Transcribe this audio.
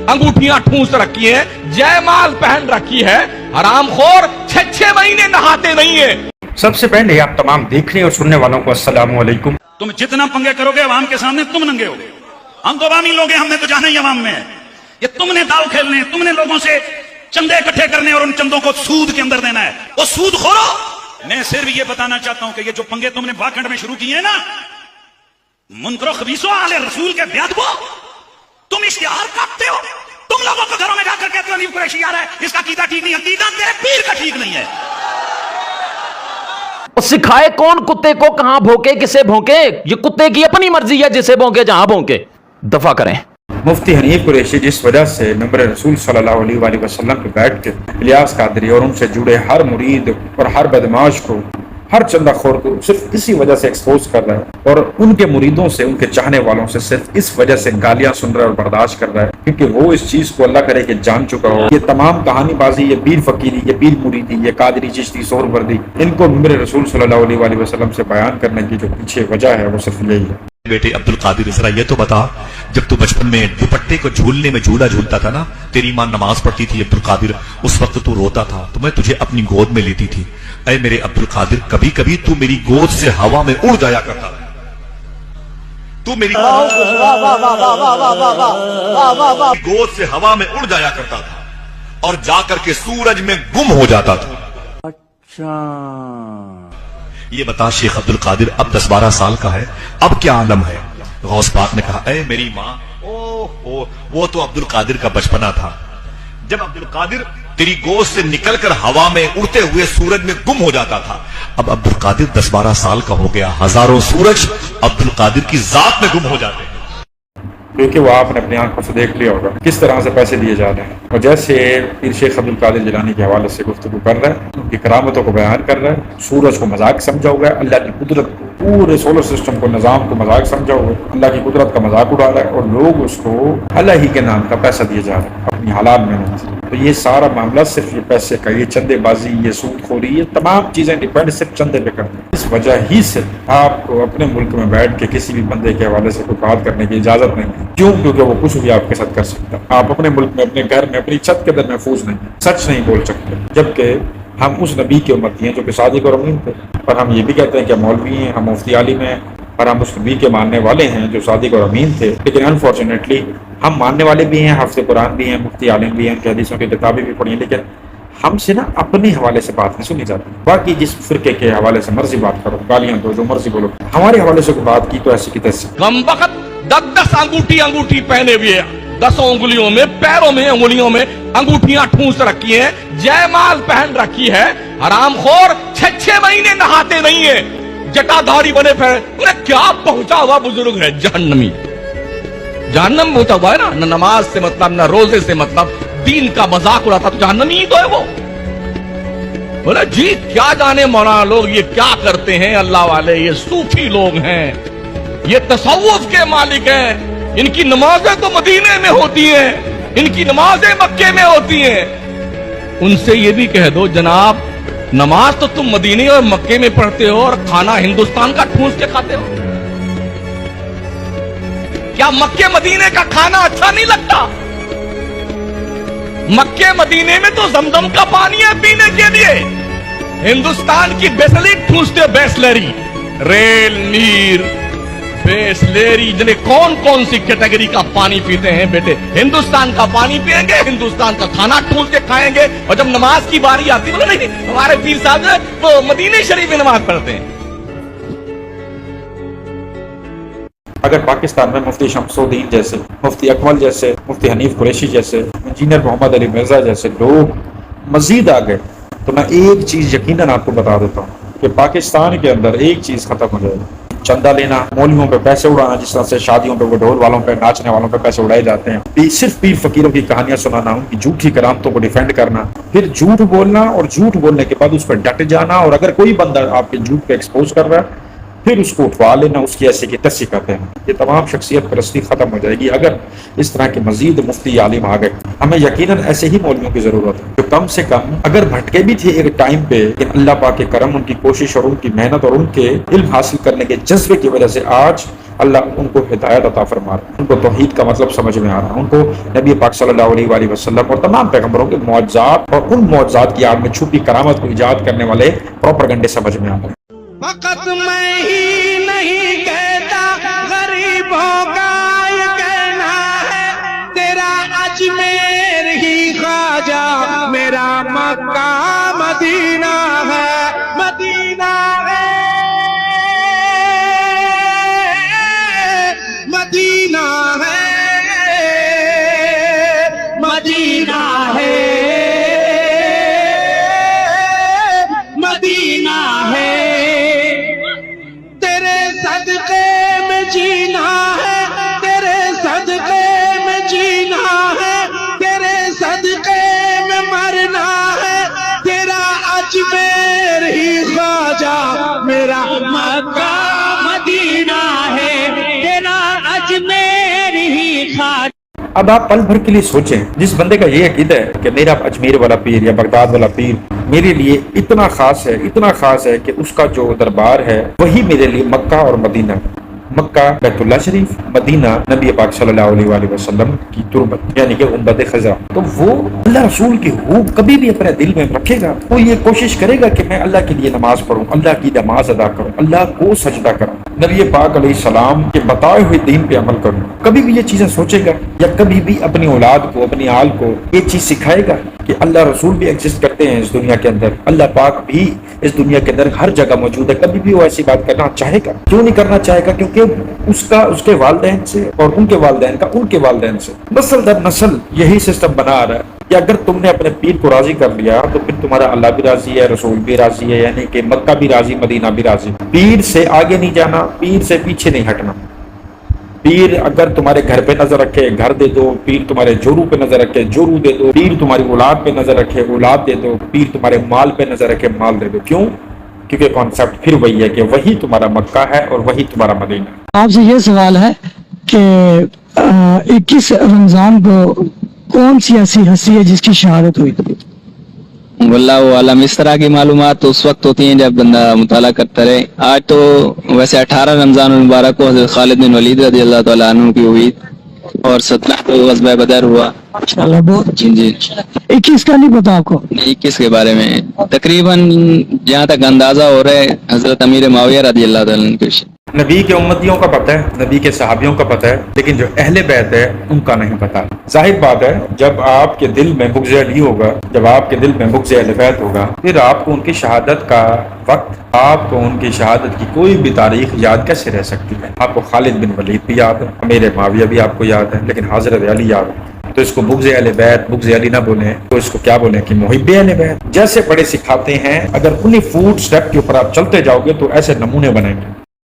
अंगूठियां ठूंस रखी हैं, जयमाल पहन रखी है, हरामखोर 6-6 महीने नहाते नहीं है। सबसे पहले आप तमाम देखने और सुनने वालों को अस्सलाम वालेकुम। तुम जितना पंगे करोगे अवाम के सामने तुम नंगे होगे। हम तो अवामी लोग हैं, हमने तो जाना ही अवाम में है। ये तुमने दाव खेलने, तुमने लोगों से चंदे इकट्ठे करने और उन चंदों को सूद के अंदर देना है। वो सूद खोरो। मैं सिर्फ ये बताना चाहता हूं कि ये जो पंगे तुमने वाकंड में शुरू किए हैं ना, मुनकरो खबीसो आले रसूल के बेअदबो, तुम इश्तिहार काटते हो, तुम लोगों को घरों में जाकर कहते हो हनीफ कुरैशी आ रहा है, इसका अकीदा ठीक नहीं, अकीदा तेरे पीर का ठीक नहीं है। सिखाए कौन कुत्ते को कहां भौंके, किसे भौंके? ये कुत्ते की अपनी मर्जी है, जिसे भौंके जहां भौंके। दफा करें। मुफ्ती हनीफ कुरैशी जिस वजह से मेंबर रसूल सल्लल्लाहु अलैहि वसल्लम पे बैठ के इलियास कादरी और उनसे जुड़े हर मुरीद और हर बदमाश को, हर चंदाखोर को सिर्फ इसी वजह से एक्सपोज कर रहा है, और उनके मुरीदों से, उनके चाहने वालों से सिर्फ इस वजह से गालियां सुन रहा है और बर्दाश्त कर रहा है, क्योंकि वो इस चीज को अल्लाह करे कि जान चुका हो। ये तमाम कहानीबाजी, ये पीर फकीरी, ये पीर मुरीदी, ये कादरी, चिश्ती, सोहरवर्दी, इनको मेरे रसूल सल्लल्लाहु अलैहि वसल्लम से बयान करने की जो पीछे वजह है वो सिर्फ यही है। बेटे अब्दुल कादिर, जरा ये तो बता, जब तू बचपन में दुपट्टे को झूलने में झूला झूलता था ना, तेरी मां नमाज पढ़ती थी अब्दुल कादिर, उस वक्त तू रोता था तो मैं तुझे अपनी गोद में लेती थी। ऐ मेरे अब्दुल कादिर, कभी कभी तू मेरी गोद से हवा में उड़ जाया करता था। तू मेरी गोद से हवा में उड़ जाया करता था और जाकर के सूरज में गुम हो जाता था। ये बता शेख अब्दुल कादिर अब 10-12 साल का है, अब क्या आलम है? गौस पाक ने कहा, ऐ मेरी माँ, ओ वो तो अब्दुल कादिर का बचपना था, जब अब्दुल कादिर तेरी गोद से निकलकर हवा में उड़ते हुए सूरज में गुम हो जाता था। अब अब्दुल कादिर 10-12 साल का हो गया, हजारों सूरज अब्दुल कादिर की जात में गुम हो जाते हैं, क्योंकि वो आपने अपनी आंखों से देख लिया होगा किस तरह से पैसे दिए जा रहे हैं। और जैसे पीर शेख अब्दुल कादिर जिलानी के हवाले से गुफ्तगू कर रहा है, उनकी करामतों को बयान कर रहा है, सूरज को मजाक समझा हुआ है, अल्लाह की कुदरत, पूरे सोलर सिस्टम को, निज़ाम को मजाक समझा हुआ है, अल्लाह की कुदरत का मजाक उड़ा रहा है, और लोग उसको अल्लाह ही के नाम का पैसा दिए जा रहे हैं अपनी हलाल मेहनत से। तो ये सारा मामला सिर्फ ये पैसे का, ये चंदेबाजी, ये सूदखोरी, ये तमाम चीजें डिपेंड सिर्फ चंदे पे करती हैं। इस वजह ही से आपको अपने मुल्क में बैठ के किसी भी बंदे के हवाले से कोई बात करने की इजाजत नहीं है। क्यों? क्योंकि वो कुछ भी आपके साथ कर सकता है। आप अपने मुल्क में, अपने घर में, अपनी छत के अंदर महफूज नहीं, सच नहीं बोल सकते, जबकि हम उस नबी की उम्मती हैं जो कि सादिक और अमीन थे। और हम ये भी कहते हैं कि मौलवी हैं, हम मुफ्ती आलिम हैं, और हम उस नबी के मानने वाले हैं जो सादिक और अमीन थे। लेकिन अनफॉर्चुनेटली हम मानने वाले भी हैं, हाफ़िज़ कुरान भी हैं, मुफ्ती आलिम भी हैं, हदीसों की किताबें भी पढ़ी हैं, लेकिन हमसे ना अपने हवाले से बात नहीं सुनी जाती। बाकी जिस फिरके के हवाले से मर्जी बात करो, गालियां दो, जो मर्जी बोलो, हमारे हवाले से कोई बात की तो ऐसी की तैसी। कम वक्त 10-10 अंगूठी पहने हुए, 10 उंगलियों में, पैरों में, उंगलियों में अंगूठियां ठूंस रखी हैं, जयमाल पहन रखी है, हरामखोर 6-6 महीने नहाते नहीं है, जटाधारी बने फिर। उन्हें क्या पहुंचा हुआ बुजुर्ग है, जहन्नमी, जहन्नम में पहुंचा हुआ है ना। न नमाज से मतलब, न रोजे से मतलब, दीन का मजाक उड़ाता तो जहन्नमी ही तो है वो। बोले जी क्या जाने मौलाना लोग ये क्या करते हैं, अल्लाह वाले, ये सूफी लोग हैं, ये तसव्वुफ के मालिक हैं, इनकी नमाजें तो मदीने में होती हैं, इनकी नमाजें मक्के में होती हैं। उनसे ये भी कह दो, जनाब नमाज तो तुम मदीने और मक्के में पढ़ते हो और खाना हिंदुस्तान का ठूंस के खाते हो। क्या मक्के मदीने का खाना अच्छा नहीं लगता? मक्के मदीने में तो जमजम का पानी है पीने के लिए। हिंदुस्तान की बेसली ठूंसते, बेसलरी, रेल, नीर, बेसलेरी, जने कौन कौन सी कैटेगरी का पानी पीते हैं बेटे। हिंदुस्तान का पानी पिएंगे, हिंदुस्तान का खाना ठूंस के खाएंगे, और जब नमाज की बारी आती है, बोले नहीं हमारे पीर साहब वो मदीने शरीफ में नमाज पढ़ते हैं। अगर पाकिस्तान में मुफ्ती शमसुद्दीन जैसे, मुफ्ती अकमल जैसे, मुफ्ती हनीफ कुरैशी जैसे, इंजीनियर मोहम्मद अली मिर्जा जैसे लोग मजीद आ गए, तो मैं एक चीज यकीनन आपको बता देता हूँ कि पाकिस्तान के अंदर एक चीज खत्म हो जाएगी, चंदा लेना, मौलवियों पे पैसे उड़ाना, जिस तरह से शादियों पे वो ढोल वालों पे, नाचने वालों पे पैसे उड़ाए जाते हैं, सिर्फ पीर फकीरों की कहानियां सुनाना, उनकी झूठी करामतों को डिफेंड करना, फिर झूठ बोलना, और झूठ बोलने के बाद उस पर डट जाना, और अगर कोई बंदा आपके झूठ पे एक्सपोज कर रहा है फिर उसको उठवा लेना, उसकी ऐसे की तस्सी करते हैं। ये तमाम शख्सियत परस्ती खत्म हो जाएगी अगर इस तरह के मजीद मुफ्ती आलिम आ गए। हमें यकीनन ऐसे ही मौलवियों की जरूरत है जो कम से कम, अगर भटके भी थे एक टाइम पे, लेकिन अल्लाह पाक के करम, उनकी कोशिश और उनकी मेहनत और उनके इल्म हासिल करने के जज्बे की वजह से आज अल्लाह उनको हिदायत अता फरमा रहा है, उनको तौहीद का मतलब समझ में आ रहा है, उनको नबी पाक सल्लल्लाहु अलैहि वसल्लम और तमाम पैगंबरों के मौजज़ात और उन मौजज़ात की आड़ में छुपी करामत को इजाद करने वाले प्रोपेगेंडे समझ में आ रहे हैं। फकत मैं ही नहीं कहता, गरीबों का ये कहना है, तेरा अजमेर ही ख्वाजा, मेरा मक्का मदीना है, मदीना है, मदीना है, मदीना है, मदीना है, तेरे सदके में जीना है, तेरे सदके में जीना है, तेरे सदके में मरना है, तेरा अजमेर ही ख्वाजा, मेरा मक्का मदीना है, तेरा अजमेर ही ख्वाजा। अब आप पल भर के लिए सोचें, जिस बंदे का ये अकीदा है कि मेरा अजमेर वाला पीर या बगदाद वाला पीर मेरे लिए इतना खास है, इतना खास है कि उसका जो दरबार है वही मेरे लिए मक्का और मदीना है। मक्का बैतुल्लाह शरीफ, मदीना नबी पाक सल्लल्लाहु अलैहि वसल्लम की तुरबत यानी कि गुंबद खज़रा। तो वो अल्लाह रसूल की हुब कभी भी अपने दिल में रखेगा, वो ये कोशिश करेगा कि मैं अल्लाह के लिए नमाज पढ़ूं, अल्लाह की नमाज अदा करूं, अल्लाह को सजदा करूं, नबी पाक अलैहिस्सलाम के बताए हुए दीन पे अमल करूं। कभी भी ये चीजें सोचेगा या कभी भी अपनी औलाद को, अपनी आल को ये चीज सिखाएगा कि अल्लाह रसूल भी एग्जिस्ट करते हैं इस दुनिया के अंदर, अल्लाह पाक भी इस दुनिया के अंदर हर जगह मौजूद है, कभी भी वो ऐसी बात करना चाहेगा? क्यों नहीं करना चाहेगा? क्योंकि उसका उसके वालिदैन से और उनके वालिदैन का उनके वालिदैन से नस्ल दर नस्ल यही सिस्टम बना आ रहा है कि अगर तुमने अपने पीर को राजी कर लिया तो फिर तुम्हारा अल्लाह भी राजी है, रसूल भी राजी है, यानी कि मक्का भी राजी, मदीना भी राजी। पीर से आगे नहीं जाना, पीर से पीछे नहीं हटना। पीर अगर तुम्हारे घर पे नजर रखे, घर दे दो। पीर तुम्हारे जोरू पे नजर रखे, जोरू दे दो। पीर तुम्हारी औलाद पे नजर रखे, औलाद दे दो। पीर तुम्हारे माल पे नजर रखे, माल दे दो। क्यों? क्योंकि कॉन्सेप्ट फिर वही है कि वही तुम्हारा मक्का है और वही तुम्हारा मदीना। आपसे ये सवाल है कि 21 रमजान को कौन सी ऐसी हस्ती है जिसकी शहादत हुई? वल्लाहु आलम, इस तरह की मालूमात तो उस वक्त होती हैं जब बंदा मुताला करता रहे। आज तो वैसे 18 रमजान मुबारक को हज़रत खालिद बिन वलीद रज़ी अल्लाह तआला अन्हु की हुई और 17 को ग़ज़वा बदर हुआ। माशाअल्लाह, बहुत जी जी। 21 का नहीं पता आपको? 21 के बारे में तकरीबन जहाँ तक अंदाजा हो रहा है हज़रत अमीर मुआविया रज़ी अल्लाह तआला अन्हु के नबी के उम्मतियों का पता है, नबी के सहाबियों का पता है, लेकिन जो अहले बैत है उनका नहीं पता। जाहिर बात है, जब आपके दिल में बुग़्ज़ अली होगा, जब आपके दिल में बुग़्ज़ अहले बैत होगा, फिर आपको उनकी शहादत का वक्त, आपको उनकी शहादत की कोई भी तारीख याद कैसे रह सकती है? आपको खालिद बिन वलीद भी याद है, अमीर मुआविया भी आपको याद है, लेकिन हज़रत अली याद है। तो इसको बुग़्ज़ अहले बैत, बुग़्ज़ अली ना बोले तो इसको क्या बोले कि मुहिब्बे अहले बैत। जैसे बड़े सिखाते हैं, अगर उन्हीं फूड स्टेप के ऊपर आप चलते जाओगे तो ऐसे नमूने बनेंगे।